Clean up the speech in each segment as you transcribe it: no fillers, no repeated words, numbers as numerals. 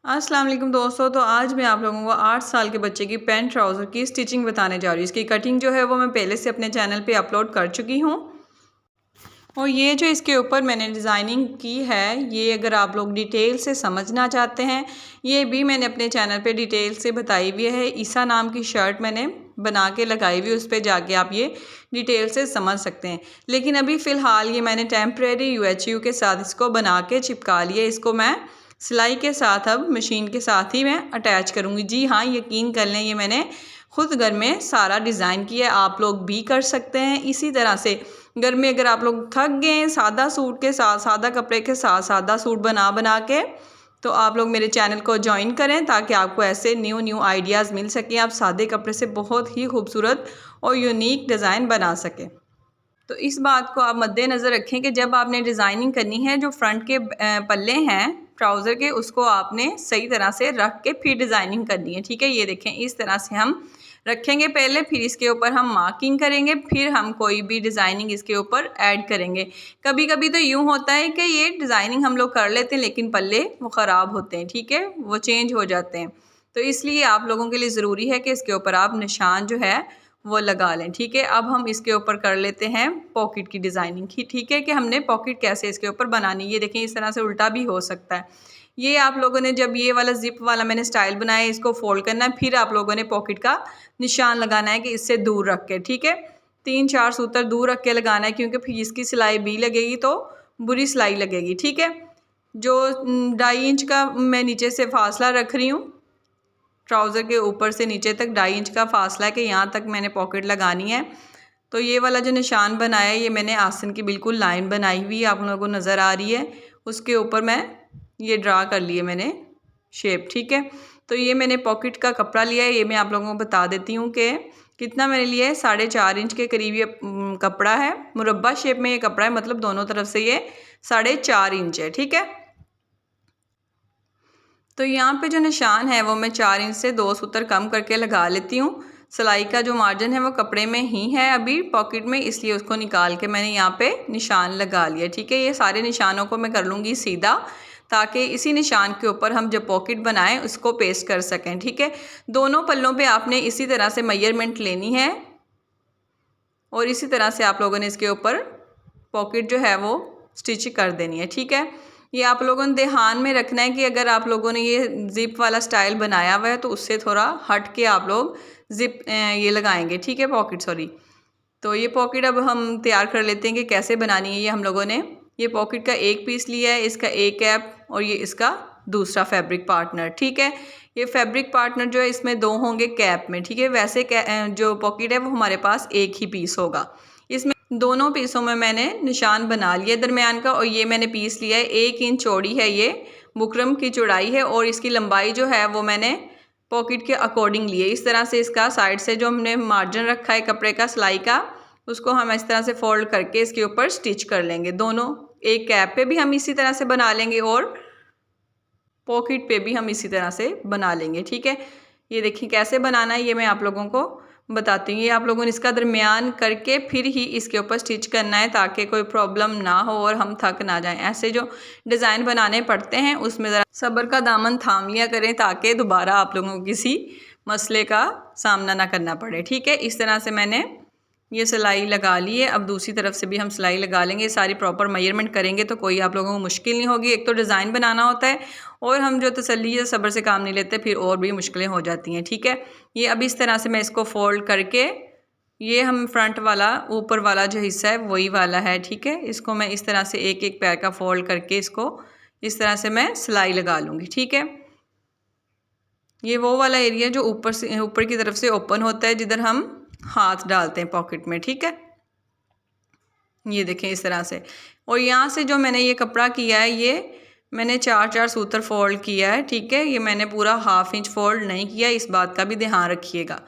अस्सलाम वालेकुम दोस्तों। तो आज मैं आप लोगों को 8 साल के बच्चे की पैंट ट्राउज़र की स्टिचिंग बताने जा रही हूँ। इसकी कटिंग जो है वो मैं पहले से अपने चैनल पे अपलोड कर चुकी हूँ। और ये जो इसके ऊपर मैंने डिज़ाइनिंग की है, ये अगर आप लोग डिटेल से समझना चाहते हैं, ये भी मैंने अपने चैनल पे डिटेल से बताई हुई है। ईसा नाम की शर्ट मैंने बना के लगाई हुई, उस पर जाके आप ये डिटेल से समझ सकते हैं। लेकिन अभी फ़िलहाल ये मैंने टेम्प्रेरी UHU के साथ इसको बना के चिपका लिया। इसको मैं सिलाई के साथ अब मशीन के साथ ही मैं अटैच करूँगी। जी हाँ, यकीन कर लें, ये मैंने ख़ुद घर में सारा डिज़ाइन किया है। आप लोग भी कर सकते हैं इसी तरह से। घर में अगर आप लोग थक गए सादा सूट के साथ, सादा कपड़े के साथ सादा सूट बना बना के, तो आप लोग मेरे चैनल को ज्वाइन करें ताकि आपको ऐसे न्यू आइडियाज़ मिल सकें। आप सादे कपड़े से बहुत ही खूबसूरत और यूनिक डिज़ाइन बना सकें। तो इस बात को आप मद्देनज़र रखें कि जब आपने डिज़ाइनिंग करनी है, जो फ्रंट के पल्ले हैं ट्राउज़र के, उसको आपने सही तरह से रख के फिर डिज़ाइनिंग करनी है। ठीक है, ये देखें, इस तरह से हम रखेंगे पहले, फिर इसके ऊपर हम मार्किंग करेंगे, फिर हम कोई भी डिज़ाइनिंग इसके ऊपर ऐड करेंगे। कभी कभी तो यूँ होता है कि ये डिज़ाइनिंग हम लोग कर लेते हैं लेकिन पल्ले वो ख़राब होते हैं। ठीक है, वो चेंज हो जाते हैं। तो इसलिए आप लोगों के लिए ज़रूरी है कि इसके ऊपर आप निशान जो है वो लगा लें। ठीक है, अब हम इसके ऊपर कर लेते हैं पॉकेट की डिज़ाइनिंग की। ठीक है, कि हमने पॉकेट कैसे इसके ऊपर बनानी है। ये देखें, इस तरह से उल्टा भी हो सकता है। ये आप लोगों ने जब ये वाला ज़िप वाला मैंने स्टाइल बनाया, इसको फोल्ड करना है, फिर आप लोगों ने पॉकेट का निशान लगाना है कि इससे दूर रख के। ठीक है, 3-4 सूत्र दूर रख के लगाना है, क्योंकि फिर इसकी सिलाई भी लगेगी तो बुरी सिलाई लगेगी। ठीक है, जो 2.5 इंच का मैं नीचे से फासला रख रही हूँ, ट्राउज़र के ऊपर से नीचे तक 2.5 इंच का फासला है कि यहाँ तक मैंने पॉकेट लगानी है। तो ये वाला जो निशान बनाया है, ये मैंने आसन की बिल्कुल लाइन बनाई हुई आप लोगों को नज़र आ रही है, उसके ऊपर मैं ये ड्रा कर लिए मैंने शेप। ठीक है, तो ये मैंने पॉकेट का कपड़ा लिया है। ये मैं आप लोगों को बता देती हूँ कि कितना मैंने लिया है। 4.5 इंच के करीब ये कपड़ा है। मुरब्बा शेप में ये कपड़ा है, मतलब दोनों तरफ से ये 4.5 इंच है। ठीक है, तो यहाँ पे जो निशान है वो मैं 4 इंच से 2 सूत्र कम करके लगा लेती हूँ। सिलाई का जो मार्जिन है वो कपड़े में ही है अभी पॉकेट में, इसलिए उसको निकाल के मैंने यहाँ पे निशान लगा लिया। ठीक है, ये सारे निशानों को मैं कर लूँगी सीधा, ताकि इसी निशान के ऊपर हम जब पॉकेट बनाएं उसको पेस्ट कर सकें। ठीक है, दोनों पल्लों पे आपने इसी तरह से मेजरमेंट लेनी है और इसी तरह से आप लोगों ने इसके ऊपर पॉकेट जो है वो स्टिच कर देनी है। ठीक है, ये आप लोगों ने ध्यान में रखना है कि अगर आप लोगों ने ये ज़िप वाला स्टाइल बनाया हुआ है तो उससे थोड़ा हट के आप लोग ज़िप ये लगाएंगे। ठीक है, पॉकेट सॉरी। तो ये पॉकेट अब हम तैयार कर लेते हैं कि कैसे बनानी है। ये हम लोगों ने ये पॉकेट का एक पीस लिया है, इसका एक कैप और ये इसका दूसरा फैब्रिक पार्टनर। ठीक है, ये फैब्रिक पार्टनर जो है इसमें 2 होंगे कैप में। ठीक है, वैसे जो पॉकेट है वो हमारे पास एक ही पीस होगा। इसमें दोनों पीसों में मैंने निशान बना लिया दरमियान का, और ये मैंने पीस लिया है 1 इंच चौड़ी है, ये बुकरम की चौड़ाई है, और इसकी लंबाई जो है वो मैंने पॉकेट के अकॉर्डिंग लिए। इस तरह से इसका साइड से जो हमने मार्जिन रखा है कपड़े का सिलाई का, उसको हम इस तरह से फोल्ड करके इसके ऊपर स्टिच कर लेंगे। दोनों एक कैप पे भी हम इसी तरह से बना लेंगे और पॉकेट पे भी हम इसी तरह से बना लेंगे। ठीक है, ये देखिए कैसे बनाना है, ये मैं आप लोगों को बताती हूँ। ये आप लोगों ने इसका दरमियान करके फिर ही इसके ऊपर स्टिच करना है, ताकि कोई प्रॉब्लम ना हो और हम थक ना जाएं। ऐसे जो डिज़ाइन बनाने पड़ते हैं उसमें ज़रा सब्र का दामन थाम लिया करें, ताकि दोबारा आप लोगों को किसी मसले का सामना ना करना पड़े। ठीक है, इस तरह से मैंने ये सिलाई लगा ली है। अब दूसरी तरफ से भी हम सिलाई लगा लेंगे। सारी प्रॉपर मेजरमेंट करेंगे तो कोई आप लोगों को मुश्किल नहीं होगी। एक तो डिज़ाइन बनाना होता है और हम जो तसल्ली या सब्र से काम नहीं लेते फिर और भी मुश्किलें हो जाती हैं। ठीक है, ये अब इस तरह से मैं इसको फोल्ड करके, ये हम फ्रंट वाला ऊपर वाला जो हिस्सा है वही वाला है। ठीक है, इसको मैं इस तरह से एक एक पैर का फोल्ड करके इसको इस तरह से मैं सिलाई लगा लूँगी। ठीक है, ये वो वाला एरिया जो ऊपर से ऊपर की तरफ से ओपन होता है, जिधर हम हाथ डालते हैं पॉकेट में। ठीक है, ये देखें इस तरह से। और यहाँ से जो मैंने ये कपड़ा किया है, ये मैंने 4-4 सूत्र फोल्ड किया है। ठीक है, ये मैंने पूरा 1/2 इंच फोल्ड नहीं किया, इस बात का भी ध्यान रखिएगा।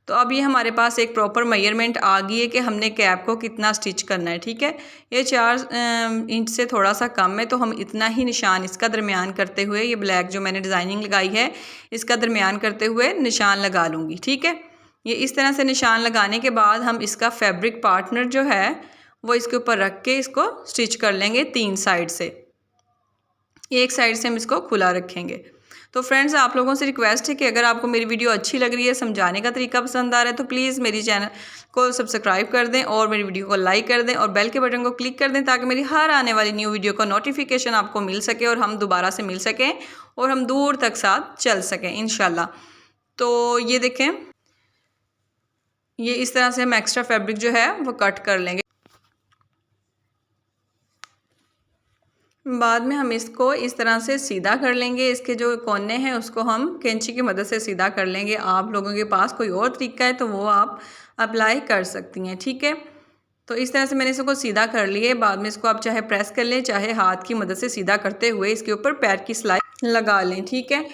तो अब ये हमारे पास एक प्रॉपर मेजरमेंट आ गई है कि हमने कैप को कितना स्टिच करना है। ठीक है, ये 4 इंच से थोड़ा सा कम है, तो हम इतना ही निशान इसका दरमियान करते हुए, ये ब्लैक जो मैंने डिज़ाइनिंग लगाई है इसका दरमियान करते हुए निशान लगा लूँगी। ठीक है, ये इस तरह से निशान लगाने के बाद हम इसका फैब्रिक पार्टनर जो है वो इसके ऊपर रख के इसको स्टिच कर लेंगे 3 साइड से। एक साइड से हम इसको खुला रखेंगे। तो फ्रेंड्स, आप लोगों से रिक्वेस्ट है कि अगर आपको मेरी वीडियो अच्छी लग रही है, समझाने का तरीका पसंद आ रहा है, तो प्लीज़ मेरी चैनल को सब्सक्राइब कर दें और मेरी वीडियो को लाइक कर दें और बेल के बटन को क्लिक कर दें, ताकि मेरी हर आने वाली न्यू वीडियो का नोटिफिकेशन आपको मिल सके और हम दोबारा से मिल सकें और हम दूर तक साथ चल सकें इंशाल्लाह। तो ये देखें, ये इस तरह से हम एक्स्ट्रा फैब्रिक जो है वो कट कर लेंगे। बाद में हम इसको इस तरह से सीधा कर लेंगे। इसके जो कोने हैं उसको हम कैंची की मदद से सीधा कर लेंगे। आप लोगों के पास कोई और तरीका है तो वो आप अप्लाई कर सकती हैं, ठीक है। तो इस तरह से मैंने इसको सीधा कर लिए। बाद में इसको आप चाहे प्रेस कर लें, चाहे हाथ की मदद से सीधा करते हुए इसके ऊपर पैर की सिलाई लगा लें, ठीक है।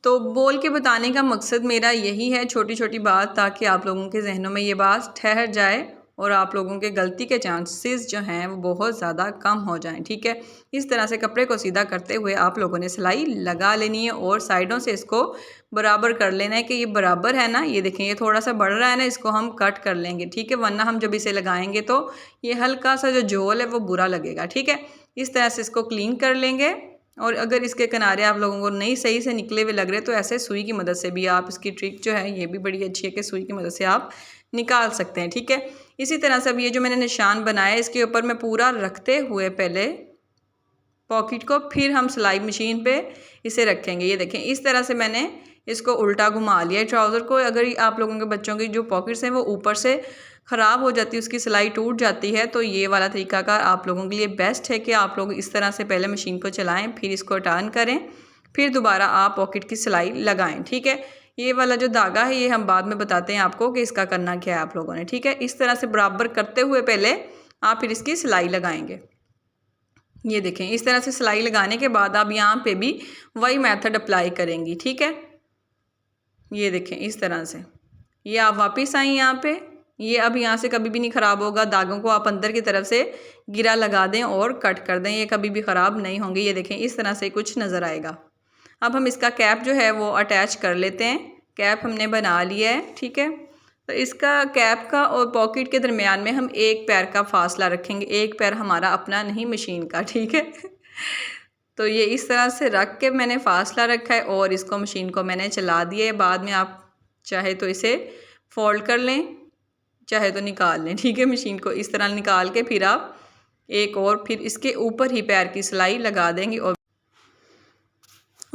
तो बोल के बताने का मकसद मेरा यही है, छोटी छोटी बात, ताकि आप लोगों के जहनों में ये बात ठहर जाए और आप लोगों के गलती के चांसेस जो हैं वो बहुत ज़्यादा कम हो जाएं, ठीक है। इस तरह से कपड़े को सीधा करते हुए आप लोगों ने सिलाई लगा लेनी है और साइडों से इसको बराबर कर लेना है कि ये बराबर है ना। ये देखें, ये थोड़ा सा बढ़ रहा है ना, इसको हम कट कर लेंगे, ठीक है, वरना हम जब इसे लगाएंगे तो ये हल्का सा जो झोल है वो बुरा लगेगा, ठीक है। इस तरह से इसको क्लीन कर लेंगे। और अगर इसके किनारे आप लोगों को नहीं सही से निकले हुए लग रहे तो ऐसे सुई की मदद से भी आप, इसकी ट्रिक जो है ये भी बड़ी अच्छी है कि सुई की मदद से आप निकाल सकते हैं, ठीक है। इसी तरह से अब ये जो मैंने निशान बनाया है इसके ऊपर मैं पूरा रखते हुए पहले पॉकेट को, फिर हम सिलाई मशीन पे इसे रखेंगे। ये देखें, इस तरह से मैंने इसको उल्टा घुमा लिया है ट्राउज़र को। अगर आप लोगों के बच्चों की जो पॉकेट्स हैं वो ऊपर से ख़राब हो जाती है, उसकी सिलाई टूट जाती है, तो ये वाला तरीकाकार आप लोगों के लिए बेस्ट है कि आप लोग इस तरह से पहले मशीन को चलाएं, फिर इसको टर्न करें, फिर दोबारा आप पॉकेट की सिलाई लगाएं, ठीक है। ये वाला जो धागा है ये हम बाद में बताते हैं आपको कि इसका करना क्या है आप लोगों ने, ठीक है। इस तरह से बराबर करते हुए पहले आप फिर इसकी सिलाई लगाएंगे। ये देखें, इस तरह से सिलाई लगाने के बाद आप यहाँ पे भी वही मेथड अप्लाई करेंगी, ठीक है। ये देखें, इस तरह से ये आप वापस आई यहाँ पे, ये अब यहाँ से कभी भी नहीं ख़राब होगा। दागों को आप अंदर की तरफ से गिरा लगा दें और कट कर दें, ये कभी भी ख़राब नहीं होंगे। ये देखें, इस तरह से कुछ नज़र आएगा। अब हम इसका कैप जो है वो अटैच कर लेते हैं। कैप हमने बना लिया है, ठीक है। तो इसका कैप का और पॉकेट के दरमियान में हम एक पैर का फासला रखेंगे। एक पैर हमारा अपना नहीं, मशीन का, ठीक है। तो ये इस तरह से रख के मैंने फासला रखा है और इसको मशीन को मैंने चला दिया है। बाद में आप चाहे तो इसे फोल्ड कर लें, चाहे तो निकाल लें, ठीक है। मशीन को इस तरह निकाल के फिर आप एक और फिर इसके ऊपर ही पैर की सिलाई लगा देंगे और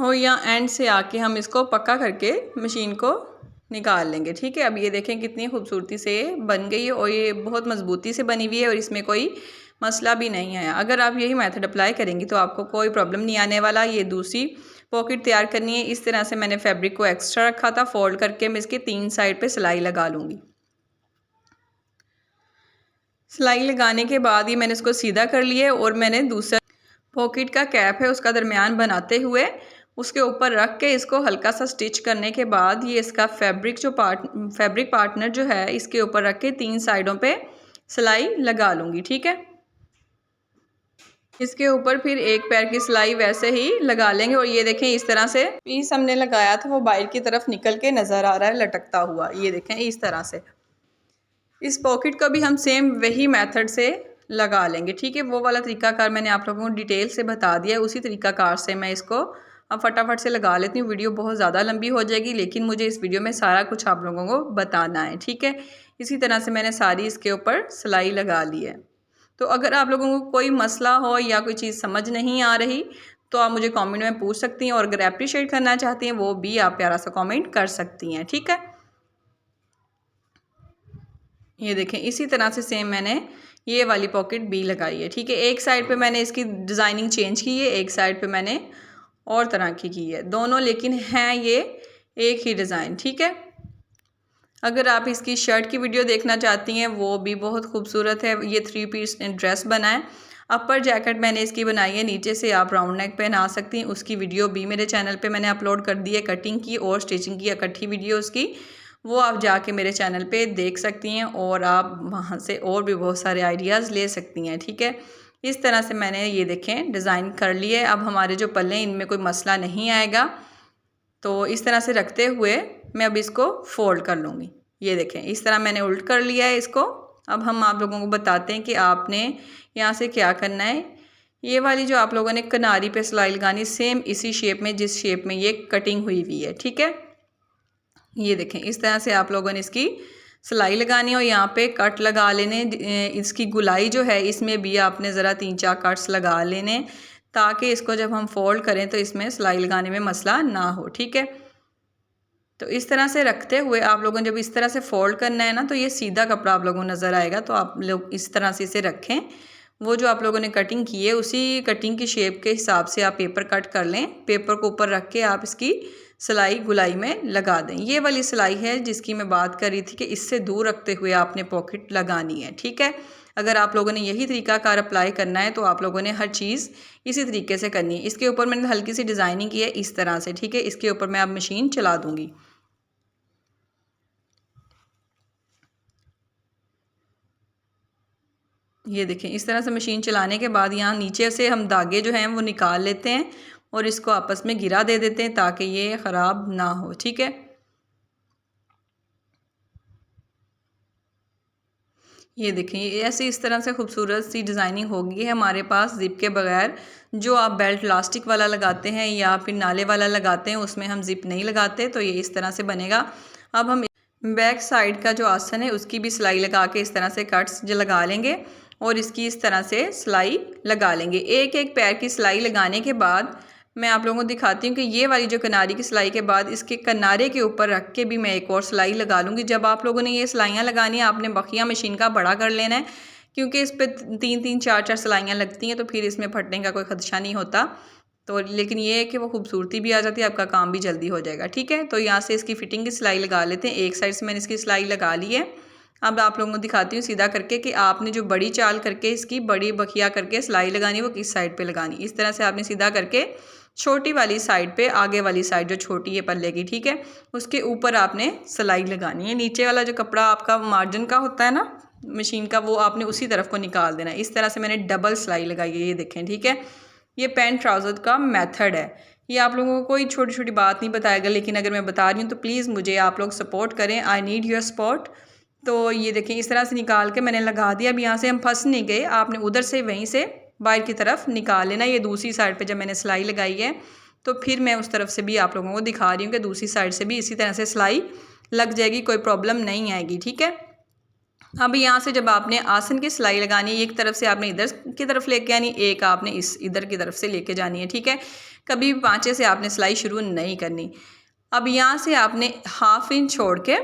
यहाँ एंड से आके हम इसको पक्का करके मशीन को निकाल लेंगे, ठीक है। अब ये देखें कितनी खूबसूरती से बन गई है और ये बहुत मज़बूती से बनी हुई है और इसमें कोई मसला भी नहीं आया। अगर आप यही मेथड अप्लाई करेंगी तो आपको कोई प्रॉब्लम नहीं आने वाला। ये दूसरी पॉकेट तैयार करनी है। इस तरह से मैंने फैब्रिक को एक्स्ट्रा रखा था, फोल्ड करके मैं इसके 3 साइड पे सिलाई लगा लूँगी। सिलाई लगाने के बाद ये मैंने इसको सीधा कर लिया है और मैंने दूसरा पॉकेट का कैप है उसका दरमियान बनाते हुए उसके ऊपर रख के इसको हल्का सा स्टिच करने के बाद ये इसका फैब्रिक पार्टनर जो है इसके ऊपर रख के 3 साइडों पे सिलाई लगा लूँगी, ठीक है। इसके ऊपर फिर एक पैर की सिलाई वैसे ही लगा लेंगे और ये देखें, इस तरह से पीस हमने लगाया था वो बाहर की तरफ निकल के नज़र आ रहा है लटकता हुआ। ये देखें, इस तरह से इस पॉकेट को भी हम सेम वही मेथड से लगा लेंगे, ठीक है। वो वाला तरीकाकार मैंने आप लोगों को डिटेल से बता दिया है, उसी तरीकाकार से मैं इसको अब फटाफट से लगा लेती हूँ। वीडियो बहुत ज़्यादा लंबी हो जाएगी, लेकिन मुझे इस वीडियो में सारा कुछ आप लोगों को बताना है, ठीक है। इसी तरह से मैंने सारी इसके ऊपर सिलाई लगा ली है। तो अगर आप लोगों को कोई मसला हो या कोई चीज़ समझ नहीं आ रही तो आप मुझे कमेंट में पूछ सकती हैं और अगर अप्रिशिएट करना चाहती हैं वो भी आप प्यारा सा कमेंट कर सकती हैं, ठीक है। ये देखें, इसी तरह से सेम मैंने ये वाली पॉकेट भी लगाई है, ठीक है। एक साइड पे मैंने इसकी डिज़ाइनिंग चेंज की है, एक साइड पे मैंने और तरह की है, दोनों लेकिन हैं ये एक ही डिज़ाइन, ठीक है। अगर आप इसकी शर्ट की वीडियो देखना चाहती हैं वो भी बहुत खूबसूरत है। ये 3 पीस ड्रेस बना है। अपर जैकेट मैंने इसकी बनाई है, नीचे से आप राउंड नेक पहना सकती हैं। उसकी वीडियो भी मेरे चैनल पे मैंने अपलोड कर दी है, कटिंग की और स्टिचिंग की इकट्ठी वीडियो उसकी, वो आप जाके मेरे चैनल पे देख सकती हैं और आप वहाँ से और भी बहुत सारे आइडियाज़ ले सकती हैं, ठीक है। इस तरह से मैंने ये देखें डिज़ाइन कर लिए। अब हमारे जो पल्ले इनमें कोई मसला नहीं आएगा। तो इस तरह से रखते हुए मैं अब इसको फोल्ड कर लूँगी। ये देखें, इस तरह मैंने उल्ट कर लिया है इसको। अब हम आप लोगों को बताते हैं कि आपने यहाँ से क्या करना है। ये वाली जो आप लोगों ने किनारी पे सिलाई लगानी सेम इसी शेप में जिस शेप में ये कटिंग हुई हुई है, ठीक है। ये देखें इस तरह से आप लोगों ने इसकी सिलाई लगानी है और यहाँ पे कट लगा लेने। इसकी गुलाई जो है इसमें भी आपने ज़रा 3-4 कट्स लगा लेने ताकि इसको जब हम फोल्ड करें तो इसमें सिलाई लगाने में मसला ना हो, ठीक है। तो इस तरह से रखते हुए आप लोगों ने जब इस तरह से फोल्ड करना है ना तो ये सीधा कपड़ा आप लोगों को नज़र आएगा। तो आप लोग इस तरह से इसे रखें। वो जो आप लोगों ने कटिंग की है उसी कटिंग की शेप के हिसाब से आप पेपर कट कर लें। पेपर को ऊपर रख के आप इसकी सिलाई गुलाई में लगा दें। ये वाली सिलाई है जिसकी मैं बात कर रही थी कि इससे दूर रखते हुए आपने पॉकेट लगानी है, ठीक है। अगर आप लोगों ने यही तरीकाकार अप्लाई करना है तो आप लोगों ने हर चीज़ इसी तरीके से करनी है। इसके ऊपर मैंने हल्की सी डिज़ाइनिंग की है इस तरह से, ठीक है। इसके ऊपर मैं अब मशीन चला दूँगी। ये देखें इस तरह से मशीन चलाने के बाद यहाँ नीचे से हम धागे जो हैं वो निकाल लेते हैं और इसको आपस में गिरा दे देते हैं ताकि ये ख़राब ना हो, ठीक है। ये देखें ये ऐसे इस तरह से खूबसूरत सी डिज़ाइनिंग होगी है हमारे पास ज़िप के बगैर। जो आप बेल्ट लास्टिक वाला लगाते हैं या फिर नाले वाला लगाते हैं उसमें हम ज़िप नहीं लगाते, तो ये इस तरह से बनेगा। अब हम बैक साइड का जो आसन है उसकी भी सिलाई लगा के इस तरह से कट्स जो लगा लेंगे और इसकी इस तरह से सिलाई लगा लेंगे। एक एक पैर की सिलाई लगाने के बाद मैं आप लोगों को दिखाती हूँ कि ये वाली जो किनारी की सिलाई के बाद इसके किनारे के ऊपर रख के भी मैं एक और सिलाई लगा लूँगी। जब आप लोगों ने ये सिलाइयाँ लगानी है आपने बखिया मशीन का बड़ा कर लेना है क्योंकि इस पर 3-3 4-4 सिलाइयाँ लगती हैं तो फिर इसमें फटने का कोई खदशा नहीं होता। तो लेकिन ये है कि वो खूबसूरती भी आ जाती है, आपका काम भी जल्दी हो जाएगा, ठीक है। तो यहाँ से इसकी फ़िटिंग की सिलाई लगा लेते हैं। एक साइड से मैंने इसकी सिलाई लगा ली है। अब आप लोगों को दिखाती हूँ सीधा करके कि आपने जो बड़ी चाल करके इसकी बड़ी बखिया करके सिलाई लगानी है वो किस साइड पे लगानी। इस तरह से आपने सीधा करके छोटी वाली साइड पे आगे वाली साइड जो छोटी है पल्ले की, ठीक है, उसके ऊपर आपने सिलाई लगानी है। नीचे वाला जो कपड़ा आपका मार्जिन का होता है ना मशीन का, वो आपने उसी तरफ को निकाल देना है। इस तरह से मैंने डबल सिलाई लगाई है, ये देखें, ठीक है। ये पैंट ट्राउज़र का मेथड है। ये आप लोगों को कोई छोटी छोटी बात नहीं बताएगा, लेकिन अगर मैं बता रही हूँ तो प्लीज़ मुझे आप लोग सपोर्ट करें। I need your support. तो ये देखें इस तरह से निकाल के मैंने लगा दिया। अब यहाँ से हम फंस नहीं गए, आपने उधर से वहीं से बाहर की तरफ निकाल लेना। ये दूसरी साइड पे जब मैंने सिलाई लगाई है तो फिर मैं उस तरफ से भी आप लोगों को दिखा रही हूँ कि दूसरी साइड से भी इसी तरह से सिलाई लग जाएगी, कोई प्रॉब्लम नहीं आएगी, ठीक है। अब यहाँ से जब आपने आसन की सिलाई लगानी है एक तरफ से आपने इधर की तरफ लेके आनी, एक आपने इस इधर की तरफ से लेके जानी है, ठीक है। कभी भी पाँचे से आपने सिलाई शुरू नहीं करनी। अब यहाँ से आपने 1/2 इंच छोड़ के,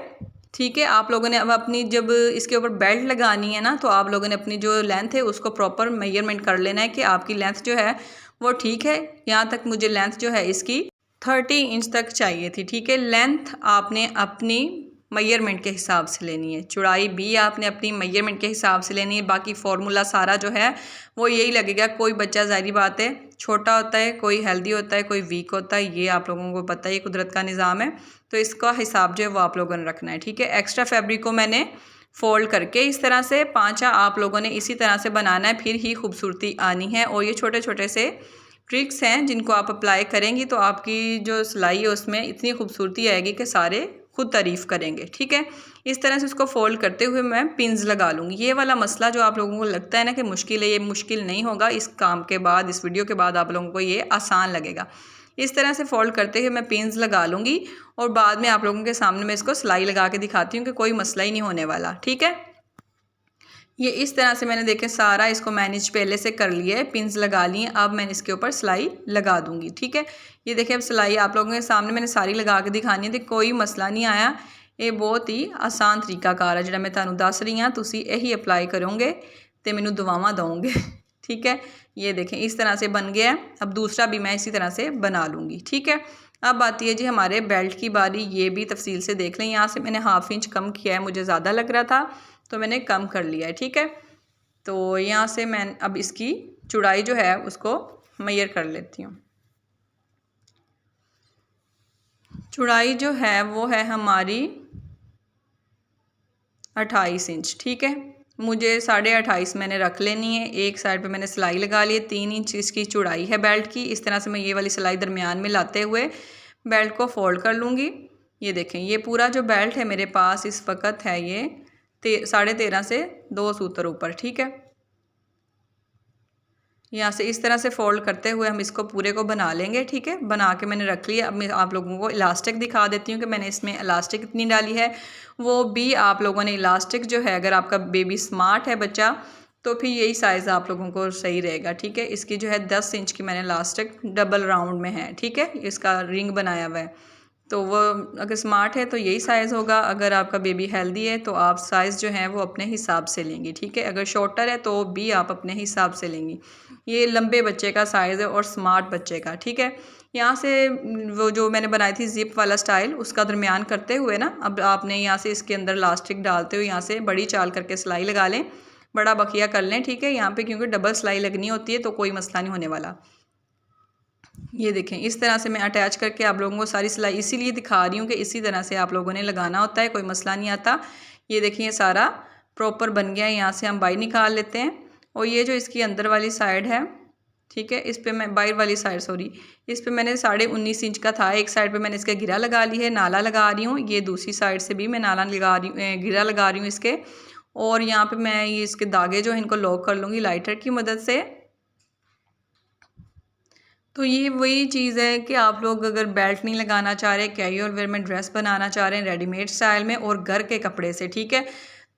ठीक है, आप लोगों ने अब अपनी जब इसके ऊपर बेल्ट लगानी है ना तो आप लोगों ने अपनी जो लेंथ है उसको प्रॉपर मेजरमेंट कर लेना है कि आपकी लेंथ जो है वो ठीक है। यहाँ तक मुझे लेंथ जो है इसकी 30 इंच तक चाहिए थी, ठीक है। लेंथ आपने अपनी मेजरमेंट के हिसाब से लेनी है, चौड़ाई भी आपने अपनी मेजरमेंट के हिसाब से लेनी है। बाकी फार्मूला सारा जो है वो यही लगेगा। कोई बच्चा ज़ाहिर बात है छोटा होता है, कोई हेल्दी होता है, कोई वीक होता है, ये आप लोगों को पता है, ये कुदरत का निज़ाम है। तो इसका हिसाब जो है वो आप लोगों ने रखना है, ठीक है। एक्स्ट्रा फैब्रिक को मैंने फोल्ड करके इस तरह से पाँचा आप लोगों ने इसी तरह से बनाना है, फिर ही खूबसूरती आनी है। और ये छोटे छोटे से ट्रिक्स हैं जिनको आप अप्लाई करेंगी तो आपकी जो सिलाई है उसमें इतनी खूबसूरती आएगी कि सारे खुद तारीफ़ करेंगे, ठीक है। इस तरह से उसको फोल्ड करते हुए मैं पिन्स लगा लूँगी। ये वाला मसला जो आप लोगों को लगता है ना कि मुश्किल है, ये मुश्किल नहीं होगा। इस काम के बाद, इस वीडियो के बाद आप लोगों को ये आसान लगेगा। इस तरह से फोल्ड करते हुए मैं पिन्स लगा लूँगी और बाद में आप लोगों के सामने मैं इसको सिलाई लगा के दिखाती हूँ कि कोई मसला ही नहीं होने वाला, ठीक है। ये इस तरह से मैंने देखें सारा इसको मैनेज पहले से कर लिया है, पिन्स लगा ली हैं। अब मैंने इसके ऊपर सिलाई लगा दूंगी, ठीक है। ये देखें अब सिलाई आप लोगों के सामने मैंने सारी लगा के दिखानी है, तो कोई मसला नहीं आया। ये बहुत ही आसान तरीकाकार है जो मैं तुहानू दस रही हाँ, तुसी यही अप्लाई करोगे तो मैनू दुआवां दोगे, ठीक है। ये देखें इस तरह से बन गया है। अब दूसरा भी मैं इसी तरह से बना लूँगी, ठीक है। अब आती है जी हमारे बेल्ट की बारी। ये भी तफसील से देख लें। यहाँ से मैंने 1/2 इंच कम किया है, मुझे ज़्यादा लग रहा था तो मैंने कम कर लिया है, ठीक है। तो यहाँ से मैं अब इसकी चौड़ाई जो है उसको मेजर कर लेती हूँ। चौड़ाई जो है वो है हमारी 28 इंच, ठीक है। मुझे 28.5 मैंने रख लेनी है। एक साइड पे मैंने सिलाई लगा ली है। 3 इंच इसकी चौड़ाई है बेल्ट की। इस तरह से मैं ये वाली सिलाई दरमियान में लाते हुए बेल्ट को फोल्ड कर लूँगी। ये देखें ये पूरा जो बेल्ट है मेरे पास इस वक्त है ये 13.5 से 2 सूत्र ऊपर, ठीक है। यहाँ से इस तरह से फ़ोल्ड करते हुए हम इसको पूरे को बना लेंगे, ठीक है। बना के मैंने रख लिया। अब मैं आप लोगों को इलास्टिक दिखा देती हूँ कि मैंने इसमें इलास्टिक कितनी डाली है। वो भी आप लोगों ने इलास्टिक जो है, अगर आपका बेबी स्मार्ट है बच्चा, तो फिर यही साइज़ आप लोगों को सही रहेगा, ठीक है। इसकी जो है 10 इंच की मैंने इलास्टिक डबल राउंड में है, ठीक है। इसका रिंग बनाया हुआ है, तो वो अगर स्मार्ट है तो यही साइज़ होगा। अगर आपका बेबी हेल्दी है तो आप साइज़ जो है वो अपने हिसाब से लेंगी, ठीक है। अगर शॉर्टर है तो भी आप अपने हिसाब से लेंगी। ये लंबे बच्चे का साइज़ है और स्मार्ट बच्चे का, ठीक है। यहाँ से वो जो मैंने बनाई थी ज़िप वाला स्टाइल, उसका दरमियान करते हुए ना, अब आपने यहाँ से इसके अंदर इलास्टिक डालते हुए यहाँ से बड़ी चाल करके सिलाई लगा लें, बड़ा बखिया कर लें, ठीक है। यहाँ पे क्योंकि डबल सिलाई लगनी होती है तो कोई मसला नहीं होने वाला। ये देखें, इस तरह से मैं अटैच करके आप लोगों को सारी सिलाई इसीलिए दिखा रही हूँ कि इसी तरह से आप लोगों ने लगाना होता है, कोई मसला नहीं आता। ये देखिए, ये सारा प्रॉपर बन गया है। यहाँ से हम बाई निकाल लेते हैं और ये जो इसकी अंदर वाली साइड है, ठीक है, इस पे मैं बाहर वाली साइड सॉरी इस पे मैंने 19.5 इंच का था। एक साइड पे मैंने इसका गिरा लगा ली है, नाला लगा रही हूँ। ये दूसरी साइड से भी मैं नाला लगा रही हूँ, गिरा लगा रही हूँ इसके। और यहाँ पे मैं ये इसके धागे जो है इनको लॉक कर लूँगी लाइटर की मदद से। तो ये वही चीज़ है कि आप लोग अगर बेल्ट नहीं लगाना चाह रहे, कैजुअल वेयर में ड्रेस बनाना चाह रहे हैं रेडीमेड स्टाइल में और घर के कपड़े से, ठीक है,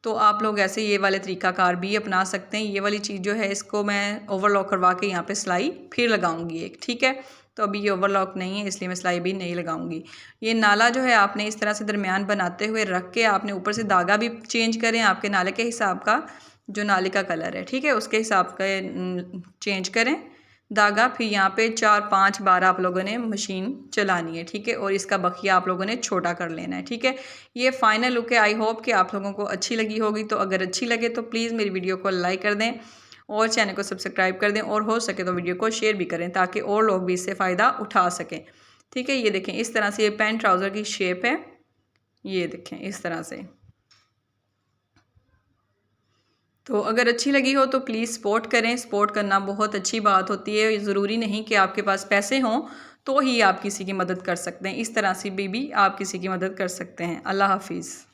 तो आप लोग ऐसे ये वाले तरीक़ाकार भी अपना सकते हैं। ये वाली चीज़ जो है इसको मैं ओवरलॉक करवा के यहाँ पे सिलाई फिर लगाऊंगी एक, ठीक है। तो अभी ये ओवरलॉक नहीं है इसलिए मैं सिलाई भी नहीं लगाऊंगी। ये नाला जो है आपने इस तरह से दरमियान बनाते हुए रख के आपने ऊपर से धागा भी चेंज करें आपके नाले के हिसाब का, जो नाले का कलर है, ठीक है, उसके हिसाब का चेंज करें धागा। फिर यहाँ पे 4-5 बार आप लोगों ने मशीन चलानी है, ठीक है, और इसका बखिया आप लोगों ने छोटा कर लेना है, ठीक है। ये फाइनल लुक है। आई होप कि आप लोगों को अच्छी लगी होगी। तो अगर अच्छी लगे तो प्लीज़ मेरी वीडियो को लाइक कर दें और चैनल को सब्सक्राइब कर दें और हो सके तो वीडियो को शेयर भी करें ताकि और लोग भी इससे फ़ायदा उठा सकें, ठीक है। ये देखें, इस तरह से ये पैंट ट्राउज़र की शेप है। ये देखें इस तरह से। तो अगर अच्छी लगी हो तो प्लीज़ सपोर्ट करें। सपोर्ट करना बहुत अच्छी बात होती है। ज़रूरी नहीं कि आपके पास पैसे हों तो ही आप किसी की मदद कर सकते हैं। इस तरह से भी आप किसी की मदद कर सकते हैं। अल्लाह हाफ़िज़।